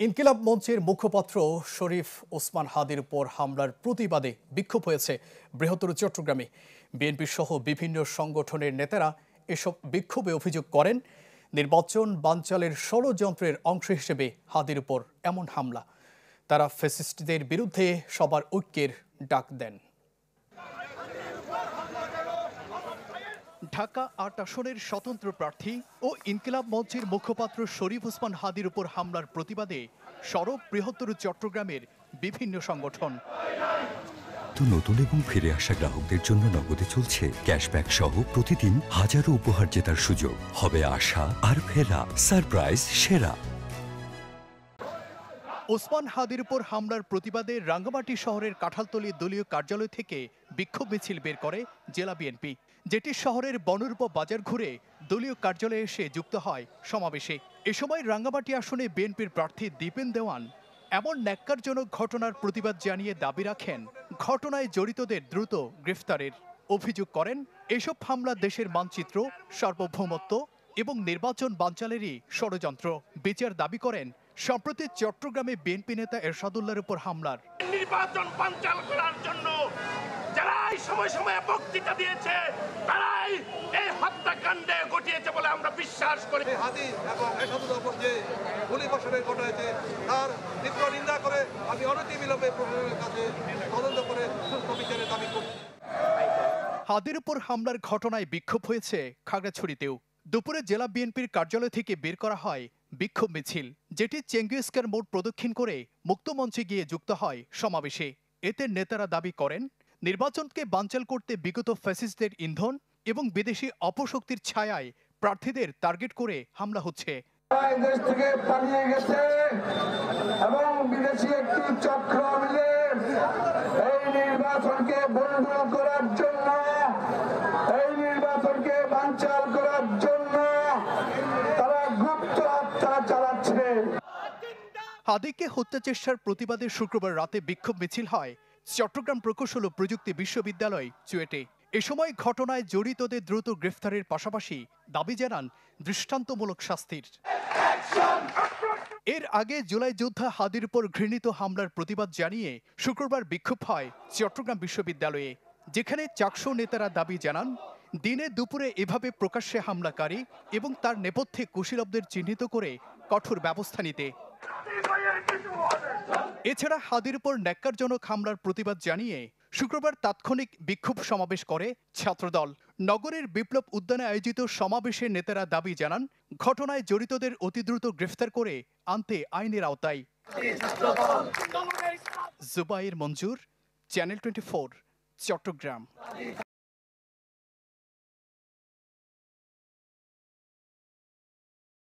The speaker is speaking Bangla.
ইনকিলাব মঞ্চের মুখপাত্র শরীফ ওসমান হাদির উপর হামলার প্রতিবাদে বিক্ষোভ হয়েছে বৃহত্তর চট্টগ্রামে। বিএনপি সহ বিভিন্ন সংগঠনের নেতারা এসব বিক্ষোভে অভিযোগ করেন, নির্বাচন বানচালের ষড়যন্ত্রের অংশ হিসেবে হাদির উপর এমন হামলা। তারা ফ্যাসিস্টদের বিরুদ্ধে সবার ঐক্যের ডাক দেন। ঢাকা ৮ আসনের স্বতন্ত্র প্রার্থী ও ইনকিলাব মঞ্চের মুখপাত্র শরীফ ওসমান হাদির উপর হামলার প্রতিবাদে সরব বৃহত্তর চট্টগ্রামের বিভিন্ন সংগঠন। নতুন এবং ফিরে আসা গ্রাহকদের জন্য নগদে চলছে ক্যাশব্যাক সহ প্রতিদিন হাজারো উপহার জেতার সুযোগ। হবে আশা আর ফেরা, সারপ্রাইজ সেরা। ওসমান হাদির উপর হামলার প্রতিবাদে রাঙ্গামাটি শহরের কাঁঠালতলী দলীয় কার্যালয় থেকে বিক্ষোভ মিছিল বের করে জেলা বিএনপি, যেটি শহরের বনরূপ বাজার ঘুরে দলীয় কার্যালয়ে এসে যুক্ত হয় সমাবেশে। এ সময় রাঙ্গামাটি আসনে বিএনপির প্রার্থী দীপেন দেওয়ান এমন ন্যাক্কারজনক ঘটনার প্রতিবাদ জানিয়ে দাবি রাখেন ঘটনায় জড়িতদের দ্রুত গ্রেফতারের। অভিযোগ করেন এসব হামলা দেশের মানচিত্র, সার্বভৌমত্ব এবং নির্বাচন বানচালেরই ষড়যন্ত্র। বিচার দাবি করেন সম্প্রতি চট্টগ্রামে বিএনপি নেতা এরশাদুল্লাহর উপর হামলার নির্বাচন বানচাল করার জন্য যারাই সময় সময়ে বক্তৃতা দিয়েছে তারাই এই হত্যাকাণ্ডে ঘটিয়েছে বলে আমরা বিশ্বাস করি। হাদি এবং এরশাদুল্লাহর উপর যে গুলিবর্ষণের ঘটনা হয়েছে তার তীব্র নিন্দা করে আমি অনতিবিলম্বে প্রশাসনের কাছে তদন্ত করে সুষ্ঠু বিচারের দাবি করছি। হাদির উপর হামলার ঘটনায় বিক্ষোভ হয়েছে খাগড়াছড়িতেও। দুপুরে জেলা বিএনপির কার্যালয় থেকে বের করা হয় বিক্ষোভ মিছিল, যেটি চেঙ্গিস্কার মোড় প্রদক্ষিণ করে মুক্তমঞ্চে গিয়ে যুক্ত হয় সমাবেশে। এতে নেতারা দাবি করেন নির্বাচনকে বানচাল করতে বিগত ফ্যাসিস্টদের ইন্ধন এবং বিদেশি অপশক্তির ছায়ায় প্রার্থীদের টার্গেট করে হামলা হচ্ছে। দেশ থেকে পালিয়ে গেছে এবং বিদেশি একটি চক্র মিলে এই নির্বাচনকে বন্ধ করার জন্য, এই নির্বাচনকে বানচাল করার জন্য তারা গুপ্ত হত্যা চালাচ্ছে। হাদিকে হত্যা চেষ্টার প্রতিবাদে শুক্রবার রাতে বিক্ষোভ মিছিল হয় চট্টগ্রাম প্রকৌশল ও প্রযুক্তি বিশ্ববিদ্যালয় চুয়েটে। এ সময় ঘটনায় জড়িতদের দ্রুত গ্রেফতারের পাশাপাশি দাবি জানান দৃষ্টান্তমূলক শাস্তির। এর আগে জুলাই যোদ্ধা হাদির উপর ঘৃণিত হামলার প্রতিবাদ জানিয়ে শুক্রবার বিক্ষোভ হয় চট্টগ্রাম বিশ্ববিদ্যালয়ে, যেখানে চাকসু নেতারা দাবি জানান দিনে দুপুরে এভাবে প্রকাশ্যে হামলাকারী এবং তার নেপথ্যে কুশীলবদের চিহ্নিত করে কঠোর ব্যবস্থা নিতে। এছাড়া হাদির উপর ন্যাক্কারজনক হামলার প্রতিবাদ জানিয়ে শুক্রবার তাৎক্ষণিক বিক্ষোভ সমাবেশ করে ছাত্রদল। নগরের বিপ্লব উদ্যানে আয়োজিত সমাবেশে নেতারা দাবি জানান ঘটনায় জড়িতদের অতি দ্রুত গ্রেফতার করে আনতে আইনের আওতায়। জুবাইর মঞ্জুর, চ্যানেল 24, চট্টগ্রাম।